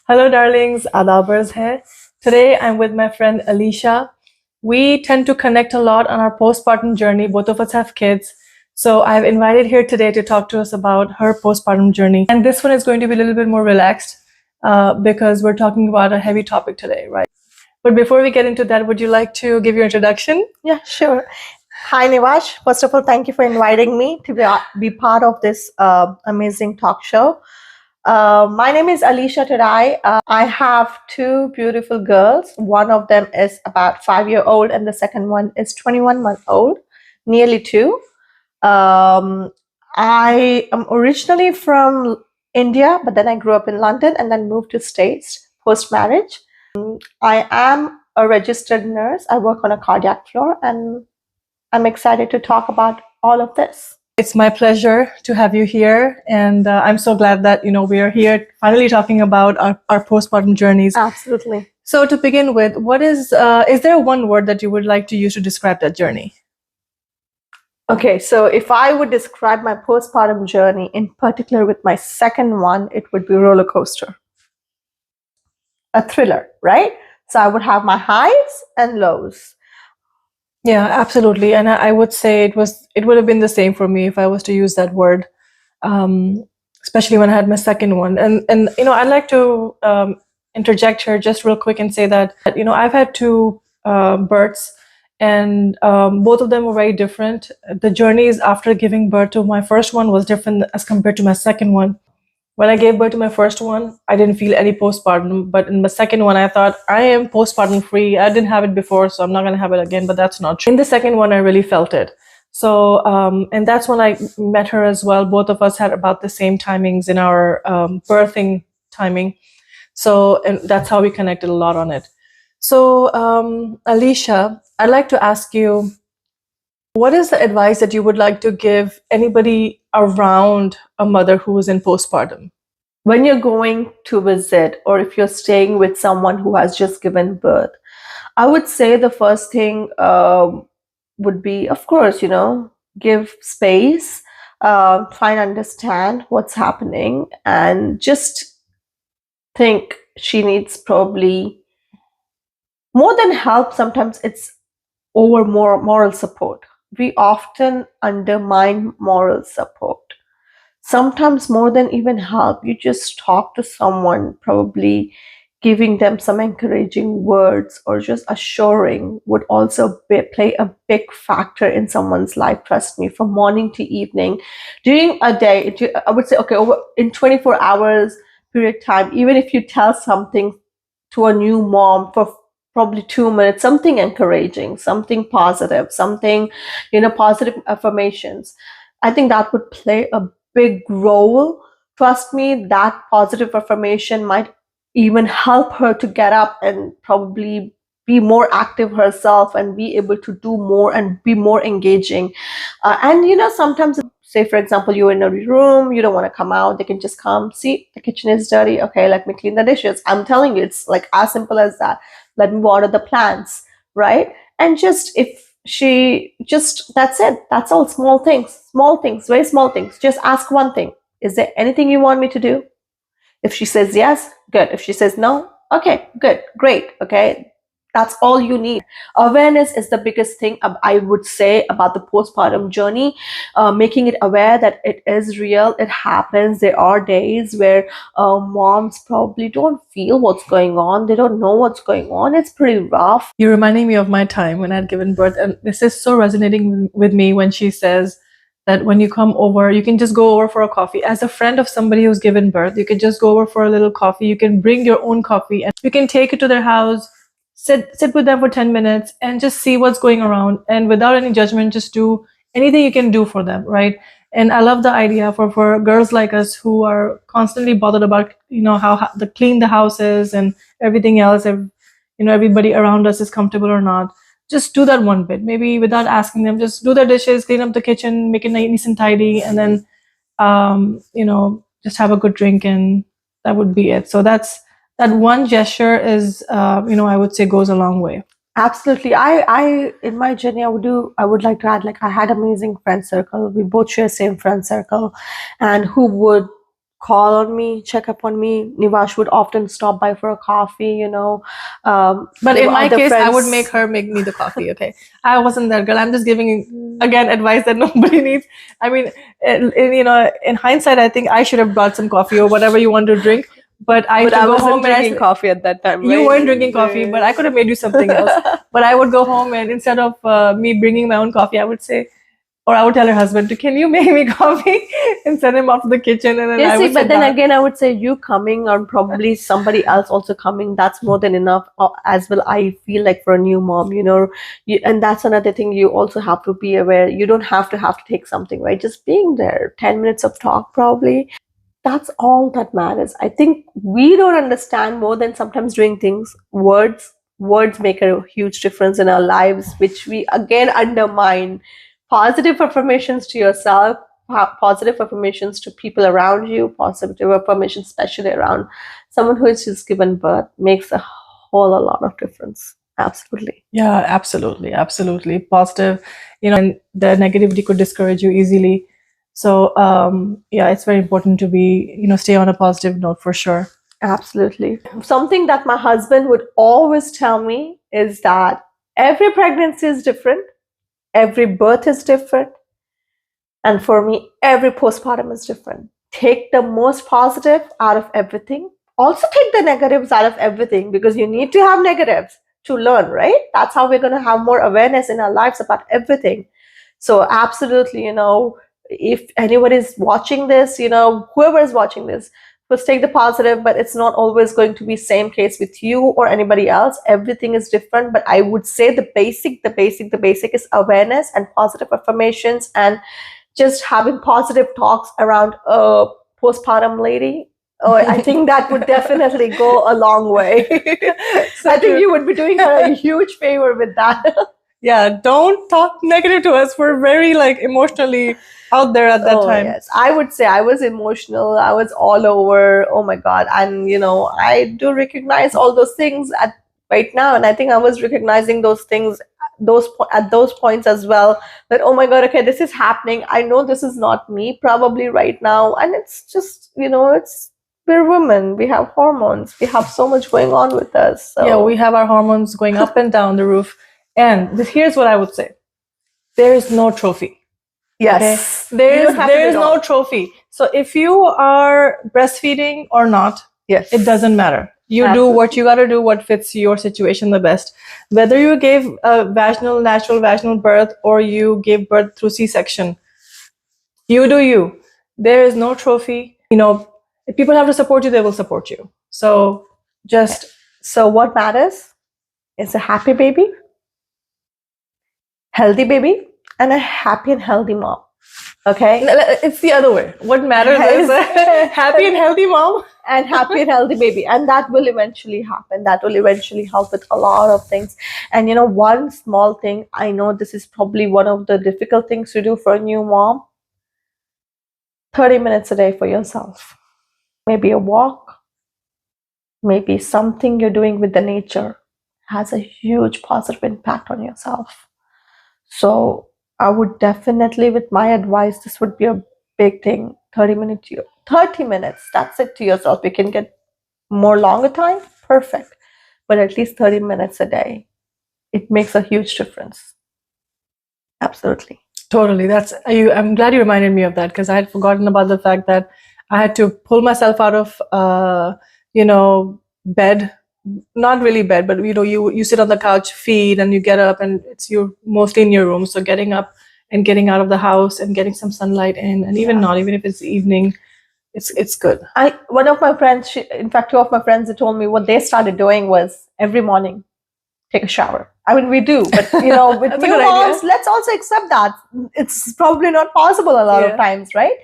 Hello, darlings. Adabers here. Today, I'm with my friend Alicia. We tend to connect a lot on our postpartum journey. Both of us have kids. So I've invited here today to talk to us about her postpartum journey. And this one is going to be a little bit more relaxed because we're talking about a heavy topic today, right? But before we get into that, would you like to give your introduction? Yeah, sure. Hi, Nivash. First of all, thank you for inviting me to be part of this amazing talk show. My name is Alicia Terai. I have two beautiful girls. One of them is about 5-year-old, and the second one is 21-month-old, nearly two. I am originally from India, but then I grew up in London and then moved to States post-marriage. I am a registered nurse. I work on a cardiac floor, and I'm excited to talk about all of this. It's my pleasure to have you here, and I'm so glad that we are here finally talking about our postpartum journeys. Absolutely. So to begin with, what is there one word that you would like to use to describe that journey? Okay, so if I would describe my postpartum journey, in particular with my second one, it would be roller coaster. A thriller, right? So I would have my highs and lows. Yeah, absolutely. And I would say it would have been the same for me if I was to use that word, especially when I had my second one. And I'd like to interject here just real quick and say that I've had two births, and both of them were very different. The journeys after giving birth to my first one was different as compared to my second one. When I gave birth to my first one, I didn't feel any postpartum. But in the second one, I thought, I am postpartum free. I didn't have it before, so I'm not going to have it again. But that's not true. In the second one, I really felt it. So, and that's when I met her as well. Both of us had about the same timings in our birthing timing. So, and that's how we connected a lot on it. So, Alicia, I'd like to ask you, what is the advice that you would like to give anybody around a mother who is in postpartum? When you're going to visit, or if you're staying with someone who has just given birth, I would say the first thing would be, of course, give space, try and understand what's happening, and just think she needs probably more than help. Sometimes it's over more moral support. We often undermine moral support. Sometimes more than even help, you just talk to someone, probably giving them some encouraging words or just assuring would also play a big factor in someone's life. Trust me, from morning to evening, during a day, I would say, okay, over in 24 hours period time, even if you tell something to a new mom for probably 2 minutes, something encouraging, something positive, something, positive affirmations, I think that would play a big role. Trust me, that positive affirmation might even help her to get up and probably be more active herself and be able to do more and be more engaging. And sometimes, say for example, you're in a room, you don't want to come out, they can just come, see the kitchen is dirty, okay, let me clean the dishes. I'm telling you, it's like as simple as that. Let me water the plants, right? And just if she just, that's it, that's all. Small things, very small things. Just ask one thing: is there anything you want me to do? If she says yes, good. If she says no, okay, good, great, okay. That's all you need. Awareness is the biggest thing I would say about the postpartum journey. Making it aware that it is real, it happens. There are days where moms probably don't feel what's going on. They don't know what's going on. It's pretty rough. You're reminding me of my time when I'd given birth, and this is so resonating with me when she says that when you come over, you can just go over for a coffee. As a friend of somebody who's given birth, you can just go over for a little coffee. You can bring your own coffee and you can take it to their house, sit with them for 10 minutes and just see what's going around, and without any judgment, just do anything you can do for them, right? And I love the idea for girls like us who are constantly bothered about how the clean the house is and everything else, if everybody around us is comfortable or not. Just do that one bit, maybe without asking them. Just do the dishes, clean up the kitchen, make it nice and tidy, and then just have a good drink, and that would be it. So that one gesture is, I would say, goes a long way. Absolutely. I in my journey, I would like to add, like, I had amazing friend circle. We both share same friend circle, and who would call on me, check up on me. Nivash would often stop by for a coffee, But there in were my other case, I would friends. make her make me the coffee. Okay, I wasn't that girl. I'm just giving again advice that nobody needs. I mean, in hindsight, I think I should have brought some coffee or whatever you want to drink. But I used But to I go wasn't home and drinking coffee at that time, you right? weren't drinking coffee, but I could have made you something else. But I would go home and instead of me bringing my own coffee, I would say, or I would tell her husband, "Can you make me coffee?" and send him off to the kitchen, and then Yeah, I see, would but sit then down. again, I would say you coming or probably somebody else also coming, that's more than enough as well. I feel like for a new mom, and that's another thing you also have to be aware. You don't have to take something, right? Just being there, 10 minutes of talk, probably. That's all that matters. I think we don't understand more than sometimes doing things. Words make a huge difference in our lives, which we again undermine. Positive affirmations to yourself, positive affirmations to people around you, positive affirmations especially around someone who is just given birth makes a whole a lot of difference. Absolutely. Yeah, absolutely, absolutely positive. And the negativity could discourage you easily. So yeah, it's very important to be stay on a positive note for sure. Absolutely. Something that my husband would always tell me is that every pregnancy is different, every birth is different, and for me, every postpartum is different. Take the most positive out of everything. Also, take the negatives out of everything because you need to have negatives to learn, right? That's how we're going to have more awareness in our lives about everything. So, absolutely, if anyone is watching this, whoever is watching this, first take the positive, but it's not always going to be same case with you or anybody else. Everything is different, but I would say the basic is awareness and positive affirmations and just having positive talks around a postpartum lady. Oh, I think that would definitely go a long way. So I think true. you would be doing her a huge favor with that. Yeah, don't talk negative to us. We're very emotionally out there at that Oh, time. yes. I would say I was emotional. I was all over. Oh my God. And, I do recognize all those things at right now. And I think I was recognizing those things at those points as well. That, oh my God, okay, this is happening. I know this is not me probably right now. And it's just, we're women. We have hormones. We have so much going on with us. So Yeah, we have our hormones going up and down the roof. And here's what I would say: there is no trophy. yes. There You is don't have to do there is it all. no trophy. So if you are breastfeeding or not, Yes. it doesn't matter. You do what you got to do, what fits your situation the best. Whether you gave a natural vaginal birth or you gave birth through C-section, you do you. There is no trophy. If people have to support you, they will support you. So just So what matters is a happy baby, healthy baby, and a happy and healthy mom. Okay? it's the other way. What matters is a happy and healthy mom. And happy and healthy baby. And that will eventually happen. That will eventually help with a lot of things. And one small thing, I know this is probably one of the difficult things to do for a new mom. 30 minutes a day for yourself. Maybe a walk, maybe something you're doing with the nature has a huge positive impact on yourself. So I would definitely, with my advice, this would be a big thing. 30 minutes, 30 minutes, that's it to yourself. You can get more longer time, perfect. But at least 30 minutes a day. It makes a huge difference. Absolutely. Totally. I'm glad you reminded me of that because I had forgotten about the fact that I had to pull myself out of, bed. Not really bed, but you sit on the couch, feed, and you get up, and you're mostly in your room. So getting up and getting out of the house and getting some sunlight in, and even if it's evening, it's good. One of my friends, in fact, two of my friends, they told me what they started doing was every morning take a shower. I mean, we do, but with That's a new good idea. moms, let's also accept that it's probably not possible a lot of times, right?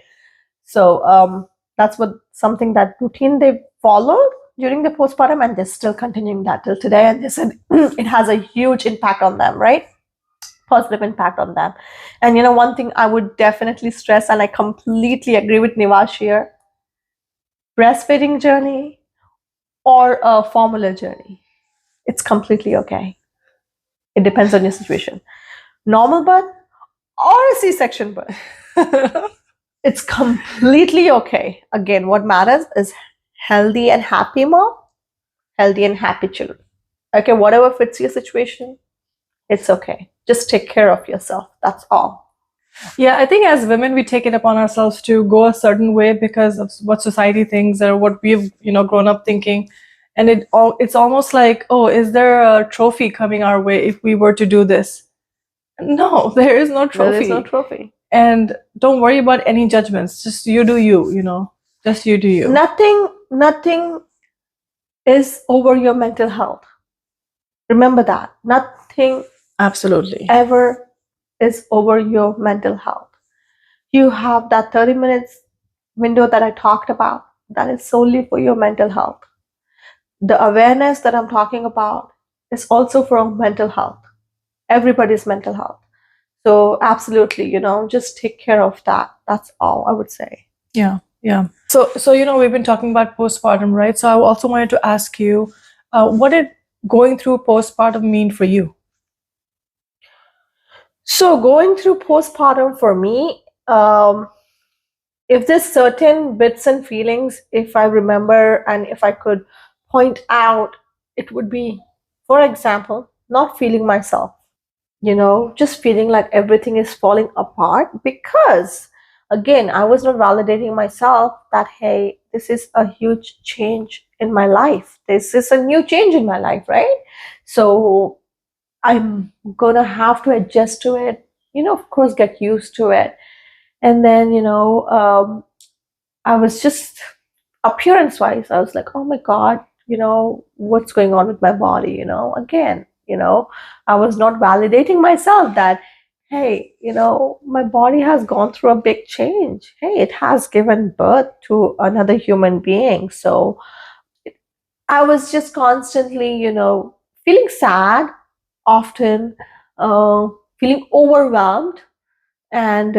So that's something that routine they followed during the postpartum, and they're still continuing that till today. And they said it has a huge impact on them, right? Positive impact on them. And one thing I would definitely stress, and I completely agree with Nivash here: breastfeeding journey or a formula journey, it's completely okay. It depends on your situation. Normal birth or a C-section birth. It's completely okay. Again, what matters is healthy and happy mom, healthy and happy children. Okay, whatever fits your situation, it's okay. Just take care of yourself. That's all. Yeah, I think as women, we take it upon ourselves to go a certain way because of what society thinks or what we've, grown up thinking. And it's almost like, oh, is there a trophy coming our way if we were to do this? No, there is no There is no trophy. trophy. And don't worry about any judgments. Just you do you. Just you do you. Nothing is over your mental health. Remember that. Nothing Absolutely. ever is over your mental health. You have that 30 minutes window that I talked about. That is solely for your mental health. The awareness that I'm talking about is also for mental health. Everybody's mental health. So absolutely, just take care of that. That's all I would say. Yeah. So we've been talking about postpartum, right? So I also wanted to ask you, what did going through postpartum mean for you? So going through postpartum for me, if there's certain bits and feelings, if I remember and if I could point out, it would be, for example, not feeling myself, just feeling like everything is falling apart because, again, I was not validating myself that, hey, this is a huge change in my life. This is a new change in my life, right? So I'm gonna have to adjust to it, of course, get used to it. And then, I was just appearance wise, I was like, oh my God, what's going on with my body? Again, I was not validating myself that, hey, my body has gone through a big change. Hey, it has given birth to another human being. So I was just constantly, feeling sad, often feeling overwhelmed, and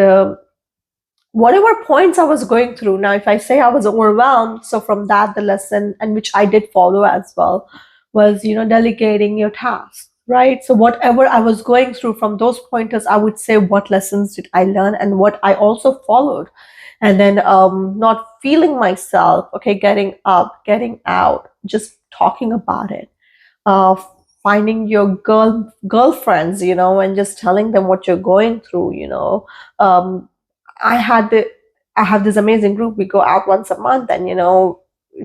whatever points I was going through. Now, if I say I was overwhelmed, so from that, the lesson, and which I did follow as well, was, delegating your tasks, right? So whatever I was going through from those pointers, I would say what lessons did I learn and what I also followed. And then not feeling myself, okay, getting up, getting out, just talking about it. Uh, Finding your girlfriends, and just telling them what you're going through, um, I had the I have this amazing group. We go out once a month and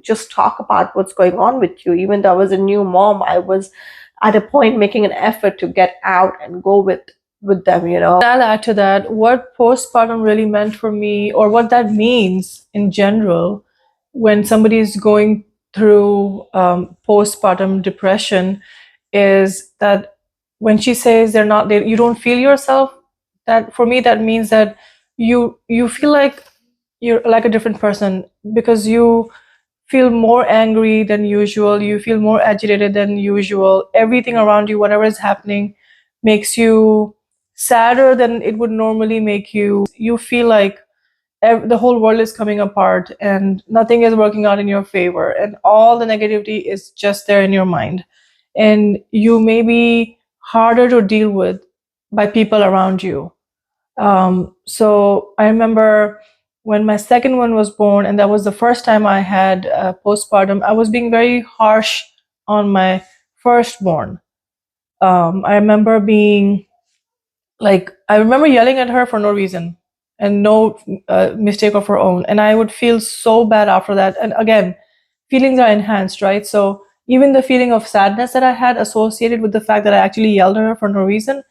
just talk about what's going on with you. Even though I was a new mom, I was at a point making an effort to get out and go with them. I'll add to that what postpartum really meant for me, or what that means in general, when somebody is going through postpartum depression, is that when she says you don't feel yourself, that for me that means that you feel like you're like a different person, because you feel more angry than usual, you feel more agitated than usual, everything around you, whatever is happening, makes you sadder than it would normally make you. You feel like the whole world is coming apart and nothing is working out in your favor, and all the negativity is just there in your mind, and you may be harder to deal with by people around you. So I remember when my second one was born, and that was the first time I had postpartum, I was being very harsh on my firstborn. I remember being like, I remember yelling at her for no reason and no mistake of her own. And I would feel so bad after that. And again, feelings are enhanced, right? So even the feeling of sadness that I had associated with the fact that I actually yelled at her for no reason,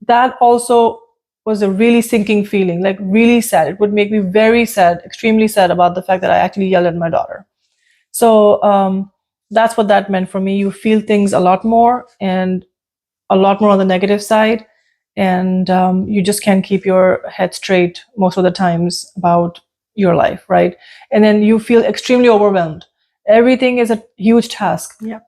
that also was a really sinking feeling, like really sad. It would make me very sad, extremely sad about the fact that I actually yelled at my daughter. So that's what that meant for me. You feel things a lot more, and a lot more on the negative side, and you just can't keep your head straight most of the times about your life, right? And then you feel extremely overwhelmed. Everything is a huge task. Yeah.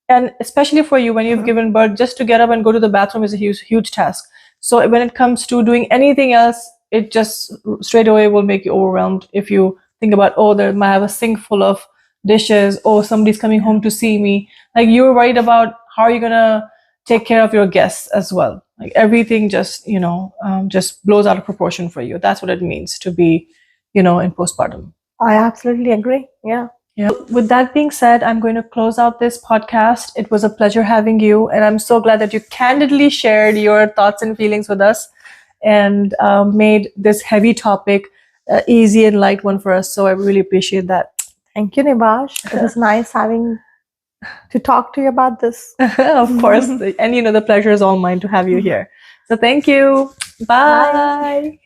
And especially for you when you've given birth, just to get up and go to the bathroom is a huge task. So when it comes to doing anything else, it just straight away will make you overwhelmed. If you think about, oh, I have a sink full of dishes, oh, somebody's coming home to see me, like you're worried about how you're gonna take care of your guests as well. Like everything just, just blows out of proportion for you. That's what it means to be, in postpartum. I absolutely agree. Yeah. Yeah. With that being said, I'm going to close out this podcast. It was a pleasure having you, and I'm so glad that you candidly shared your thoughts and feelings with us and made this heavy topic easy and light one for us. So I really appreciate that. Thank you, Nibash. It was nice having to talk to you about this. Of course. And the pleasure is all mine to have you here. So thank you. Bye. Bye.